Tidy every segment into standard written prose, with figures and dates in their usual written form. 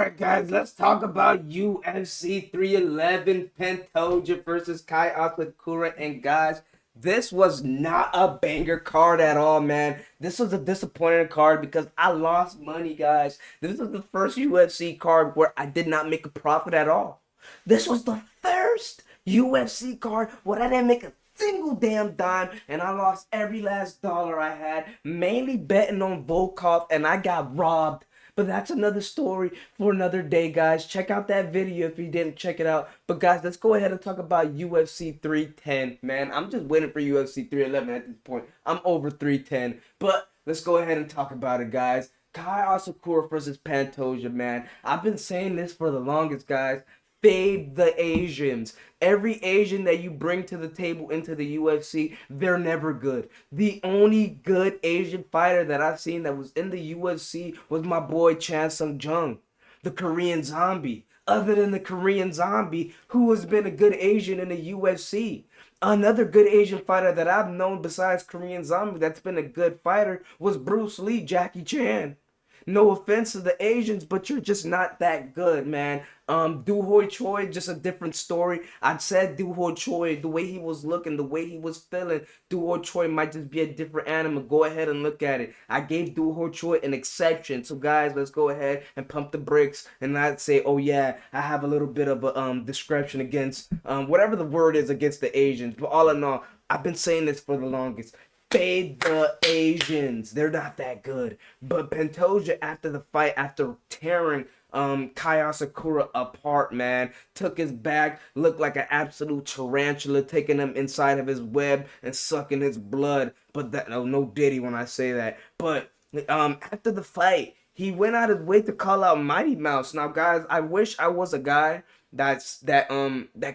Alright guys, let's talk about UFC 311 Pantoja versus Kai Asakura. And guys, this was not a banger card at all, man. This was a disappointing card because I lost money, guys. This was the first UFC card where I did not make a profit at all. This was the first UFC card where I didn't make a single damn dime, and I lost every last dollar I had, mainly betting on Volkov, and I got robbed. But that's another story for another day, guys. Check out that video if you didn't check it out. But guys, let's go ahead and talk about UFC 310, man. I'm just waiting for UFC 311 at this point. I'm over 310. But let's go ahead and talk about it, guys. Kai Asakura versus Pantoja, man. I've been saying this for the longest, guys. Fade the Asians. Every Asian that you bring to the table into the UFC, they're never good. The only good Asian fighter that I've seen that was in the UFC was my boy Chan Sung Jung, the Korean Zombie. Other than the Korean Zombie, who has been a good Asian in the UFC? Another good Asian fighter that I've known besides Korean Zombie that's been a good fighter was Bruce Lee, Jackie Chan. No offense to the Asians, but you're just not that good, man. Do Hoi Choi, just a different story. I said Do Hoi Choi, the way he was looking, the way he was feeling, Do Hoi Choi might just be a different animal. Go ahead and look at it. I gave Do Hoi Choi an exception. So guys, let's go ahead and pump the brakes and not say, oh yeah, I have a little bit of a discretion against whatever the word is against the Asians. But all in all, I've been saying this for the longest. Fade the Asians. They're not that good. But Pantoja, after the fight, after tearing Kai Asakura apart, man, took his back, looked like an absolute tarantula, taking him inside of his web and sucking his blood. But that no diddy when I say that. But after the fight, he went out of his way to call out Mighty Mouse. Now, guys, I wish I was a guy that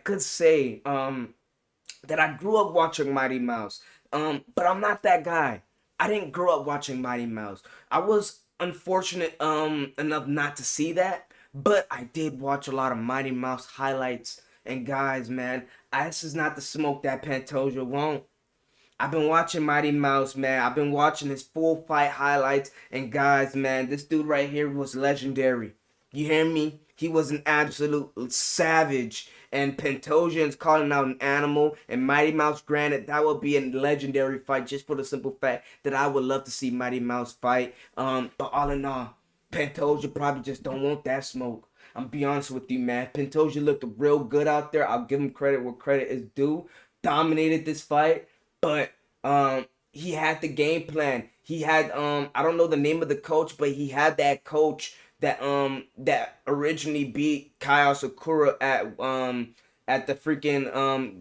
could say that I grew up watching Mighty Mouse. But I'm not that guy. I didn't grow up watching Mighty Mouse. I was unfortunate enough not to see that, but I did watch a lot of Mighty Mouse highlights. And guys, man, this is not the smoke that Pantoja won't. I've been watching Mighty Mouse, man. I've been watching his full fight highlights. And guys, man, this dude right here was legendary. You hear me? He was an absolute savage. And Pantoja is calling out an animal. And Mighty Mouse, granted, that would be a legendary fight just for the simple fact that I would love to see Mighty Mouse fight. But all in all, Pantoja probably just don't want that smoke. I'm be honest with you, man. Pantoja looked real good out there. I'll give him credit where credit is due. Dominated this fight. But he had the game plan. He had I don't know the name of the coach, but he had that coach that originally beat Kyle Sakura at the freaking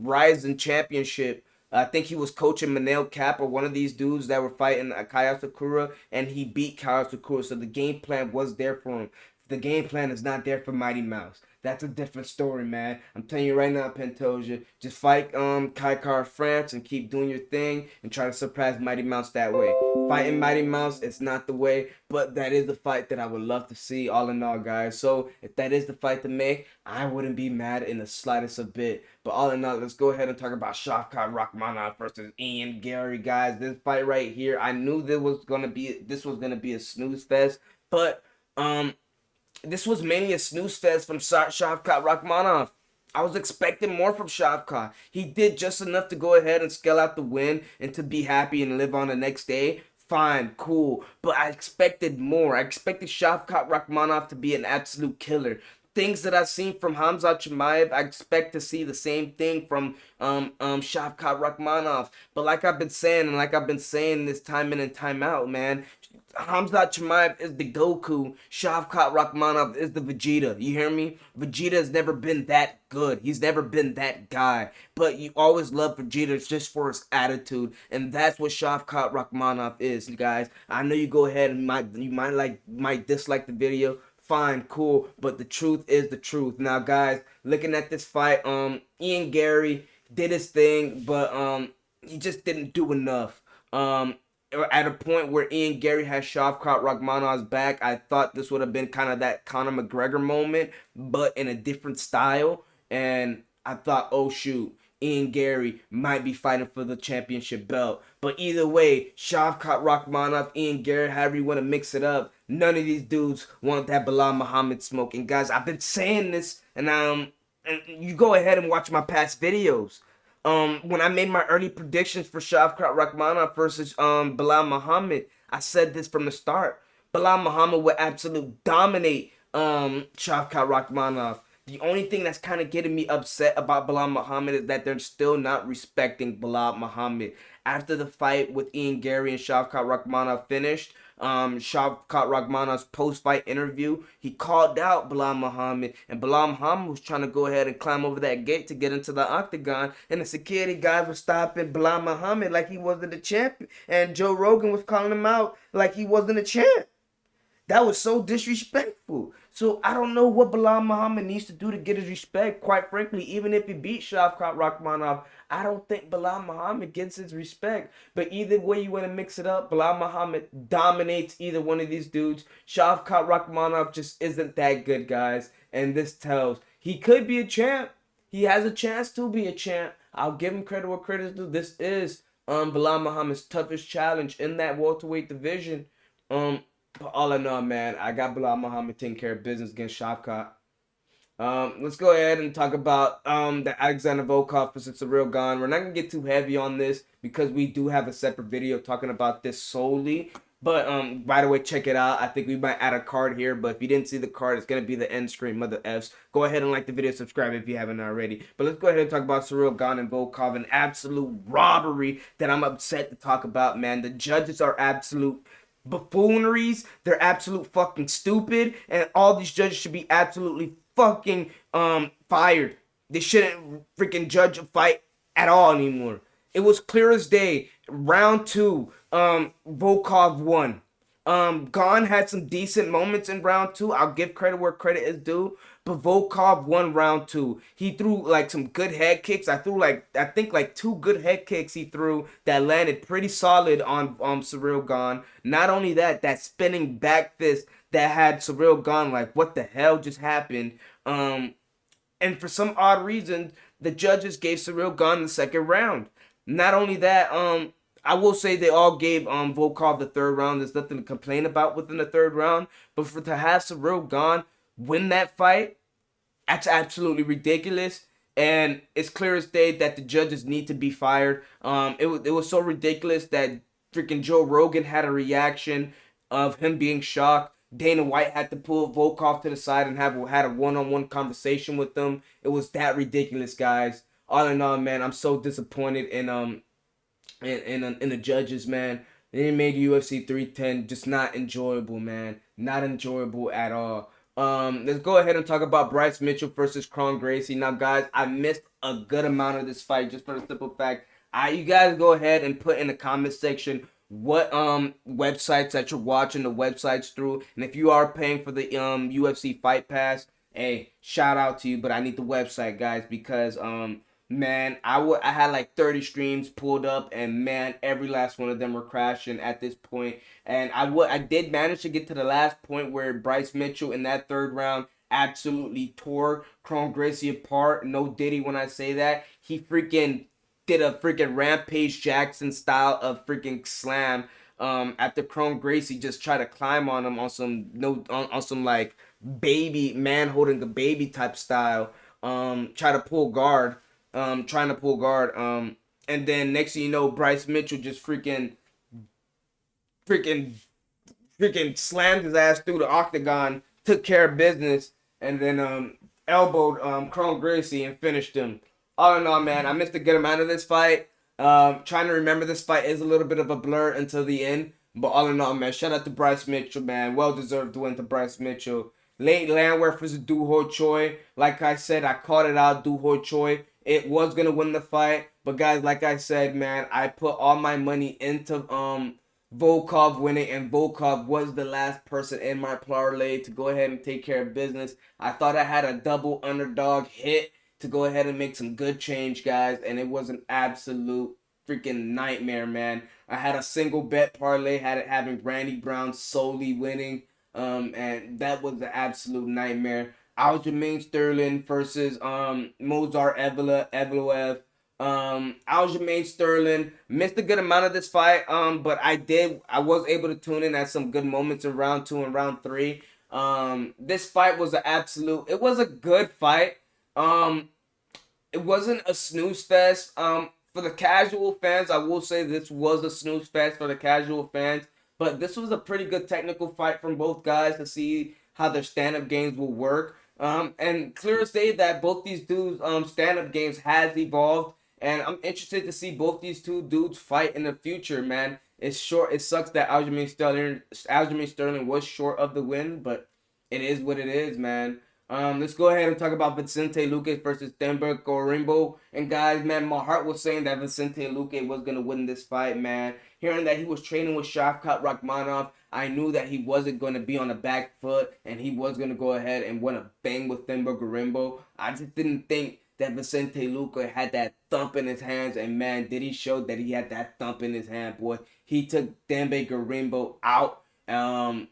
Ryzen Championship. I think he was coaching Manel Cap or one of these dudes that were fighting Kyle Sakura, and he beat Kyle Sakura. So the game plan was there for him. The game plan is not there for Mighty Mouse. That's a different story, man. I'm telling you right now, Pantoja, just fight Kai Car France and keep doing your thing and try to surpass Mighty Mouse that way. Fighting Mighty Mouse, it's not the way, but that is the fight that I would love to see all in all, guys. So if that is the fight to make, I wouldn't be mad in the slightest of bit. But all in all, let's go ahead and talk about Shavkat Rakhmonov versus Ian Gary, guys. This fight right here, I knew this was gonna be a snooze fest, but this was mainly a snooze fest from Shavkat Rakhmonov. I was expecting more from Shavkat. He did just enough to go ahead and scale out the win and to be happy and live on the next day. Fine, cool. But I expected more. I expected Shavkat Rakhmonov to be an absolute killer. Things that I've seen from Hamza Chimaev, I expect to see the same thing from Shavkat Rakhmonov. But like I've been saying, and like I've been saying this time in and time out, man, Hamza Chimaev is the Goku. Shavkat Rakhmonov is the Vegeta. You hear me? Vegeta has never been that good. He's never been that guy. But you always love Vegeta just for his attitude, and that's what Shavkat Rakhmonov is, guys. I know you go ahead and might dislike the video. Fine, cool, but the truth is the truth. Now, guys, looking at this fight, Ian Gary did his thing, but he just didn't do enough. At a point where Ian Gary had Shavkat Rakhmonov's back, I thought this would have been kind of that Conor McGregor moment, but in a different style. And I thought, oh shoot, Ian Gary might be fighting for the championship belt. But either way, Shavkat Rakhmonov, Ian Gary, however you want to mix it up, None of these dudes want that Bilal Muhammad smoke. And guys, I've been saying this, and you go ahead and watch my past videos. When I made my early predictions for Shavkat Rakhmonov versus Bilal Muhammad, I said this from the start. Bilal Muhammad would absolutely dominate Shavkat Rakhmonov. The only thing that's kind of getting me upset about Bilal Muhammad is that they're still not respecting Bilal Muhammad. After the fight with Ian Gary and Shavkat Rakhmonov finished, Shavkat Rakhmonov's post-fight interview, he called out Bilal Muhammad, and Bilal Muhammad was trying to go ahead and climb over that gate to get into the octagon, and the security guys were stopping Bilal Muhammad like he wasn't a champ, and Joe Rogan was calling him out like he wasn't a champ. That was so disrespectful. So I don't know what Bilal Muhammad needs to do to get his respect. Quite frankly, even if he beat Shavkat Rakhmonov, I don't think Bilal Muhammad gets his respect. But either way you want to mix it up, Bilal Muhammad dominates either one of these dudes. Shavkat Rakhmonov just isn't that good, guys. And this tells he could be a champ. He has a chance to be a champ. I'll give him credit where credit's due. This is Bilal Muhammad's toughest challenge in that welterweight division. But all in all, man, I got Bilal Muhammad taking care of business against Shavkat. Let's go ahead and talk about the Alexander Volkov versus Cyril Gane. We're not gonna get too heavy on this because we do have a separate video talking about this solely. But by the way, check it out. I think we might add a card here, but if you didn't see the card, it's gonna be the end screen, mother F's. Go ahead and like the video, subscribe if you haven't already. But let's go ahead and talk about Cyril Gane and Volkov, an absolute robbery that I'm upset to talk about, man. The judges are absolute buffooneries. They're absolute fucking stupid, and all these judges should be absolutely fucking fired. They shouldn't freaking judge a fight at all anymore. It was clear as day. Round two, Volkov won. Gane had some decent moments in round two. I'll give credit where credit is due. But Volkov won round two. He threw like some good head kicks. I think like two good head kicks he threw that landed pretty solid on Cyril Gane. Not only that, that spinning back fist that had Cyril Gane like, what the hell just happened? And for some odd reason, the judges gave Cyril Gane the second round. Not only that, I will say they all gave Volkov the third round. There's nothing to complain about within the third round. But to have Cyril Gane win that fight, that's absolutely ridiculous. And it's clear as day that the judges need to be fired. It was so ridiculous that freaking Joe Rogan had a reaction of him being shocked. Dana White had to pull Volkov to the side and had a one-on-one conversation with them. It was that ridiculous, guys. All in all, man, I'm so disappointed in the judges, man. They made UFC 310 just not enjoyable, man. Not enjoyable at all. Let's go ahead and talk about Bryce Mitchell versus Kron Gracie. Now, guys, I missed a good amount of this fight just for the simple fact. You guys go ahead and put in the comment section what websites that you're watching the websites through, and if you are paying for the UFC Fight Pass, hey, shout out to you. But I need the website, guys, because man, I had like 30 streams pulled up, and man, every last one of them were crashing at this point. And I did manage to get to the last point where Bryce Mitchell in that third round absolutely tore Kron Gracie apart. No diddy when I say that. He freaking did a freaking Rampage Jackson style of freaking slam. After Kron Gracie just tried to climb on him on some like baby man holding a baby type style. Try to pull guard. Trying to pull guard. And then next thing you know, Bryce Mitchell just freaking slammed his ass through the octagon, took care of business, and then elbowed Kron Gracie and finished him. All in all, man, I missed a good amount of this fight. Trying to remember this fight is a little bit of a blur until the end. But all in all, man, shout out to Bryce Mitchell, man. Well-deserved win to Bryce Mitchell. Late Landwehr versus Do Ho Choi. Like I said, I called it out, Do Ho Choi. It was going to win the fight. But, guys, like I said, man, I put all my money into Volkov winning, and Volkov was the last person in my parlay to go ahead and take care of business. I thought I had a double underdog hit to go ahead and make some good change, guys, and it was an absolute freaking nightmare, man. I had a single bet parlay, had it having Randy Brown solely winning, and that was an absolute nightmare. Aljamain Sterling versus Mozart Evloev. Aljamain Sterling missed a good amount of this fight, but I was able to tune in at some good moments in round 2 and round 3. This fight was it was a good fight. Um, it wasn't a snooze fest. For the casual fans, I will say this was a snooze fest for the casual fans. But this was a pretty good technical fight from both guys to see how their stand-up games will work. And clear as day that both these dudes' stand-up games has evolved, and I'm interested to see both these two dudes fight in the future. Man, it's short. It sucks that Aljamain Sterling was short of the win, but it is what it is, man. Let's go ahead and talk about Vicente Luque versus Denver Gorimbo. And guys, man, my heart was saying that Vicente Luque was gonna win this fight, man. Hearing that he was training with Shavkat Rakhmonov, I knew that he wasn't gonna be on the back foot and he was gonna go ahead and win a bang with Denver Gorimbo. I just didn't think that Vicente Luque had that thump in his hands, and man, did he show that he had that thump in his hand, boy. He took Denver Gorimbo out. And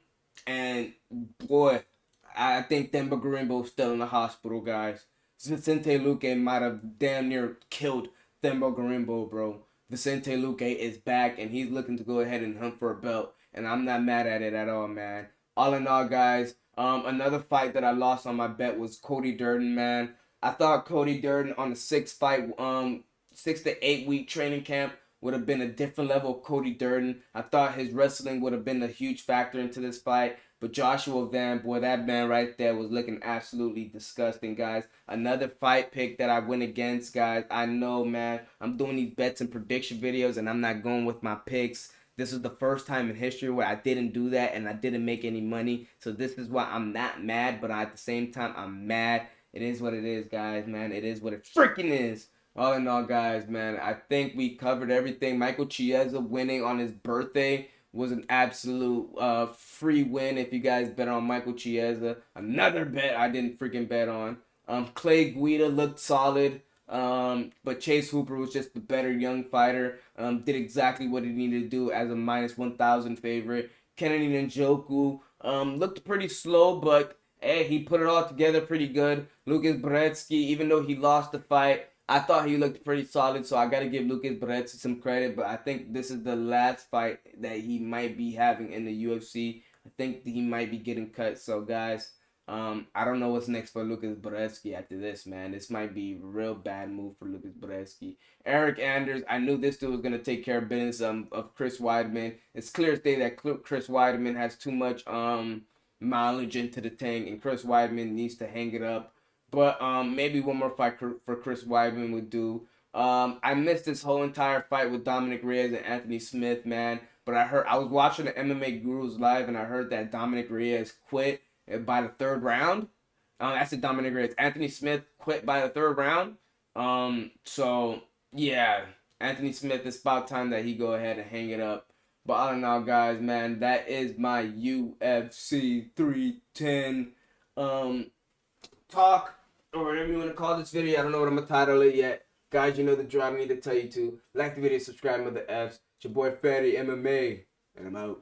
boy, I think Denver Garimbo's still in the hospital, guys. Vicente Luque might have damn near killed Denver Garimbo, bro. Vicente Luque is back, and he's looking to go ahead and hunt for a belt, and I'm not mad at it at all, man. All in all, guys, another fight that I lost on my bet was Cody Durden, man. I thought Cody Durden on the 6 to 8 week training camp would have been a different level of Cody Durden. I thought his wrestling would have been a huge factor into this fight. But Joshua Van, boy, that man right there was looking absolutely disgusting, guys. Another fight pick that I went against, guys. I know, man. I'm doing these bets and prediction videos, and I'm not going with my picks. This is the first time in history where I didn't do that, and I didn't make any money. So this is why I'm not mad, but at the same time, I'm mad. It is what it is, guys, man. It is what it freaking is. All in all, guys, man, I think we covered everything. Michael Chiesa winning on his birthday was an absolute free win if you guys bet on Michael Chiesa. Another bet I didn't freaking bet on. Clay Guida looked solid, but Chase Hooper was just the better young fighter. Did exactly what he needed to do as a minus 1,000 favorite. Kennedy Njoku looked pretty slow, but hey, he put it all together pretty good. Lucas Brzezinski, even though he lost the fight, I thought he looked pretty solid, so I got to give Lucas Brzezinski some credit, but I think this is the last fight that he might be having in the UFC. I think he might be getting cut, so guys, I don't know what's next for Lucas Brzezinski after this, man. This might be a real bad move for Lucas Brzezinski. Eric Anders, I knew this dude was going to take care of business of Chris Weidman. It's clear as day that Chris Weidman has too much mileage into the tank, and Chris Weidman needs to hang it up. But maybe one more fight for Chris Weidman would do. I missed this whole entire fight with Dominic Reyes and Anthony Smith, man. But I was watching the MMA Gurus live, and I heard that Dominic Reyes quit by the third round. I said Dominic Reyes. Anthony Smith quit by the third round. So yeah, Anthony Smith, it's about time that he go ahead and hang it up. But all in all, guys, man, that is my UFC 310 talk, or whatever you want to call this video. I don't know what I'm going to title it yet. Guys, you know the drive. I need to tell you to like the video, subscribe with the F's. It's your boy Fatty MMA, and I'm out.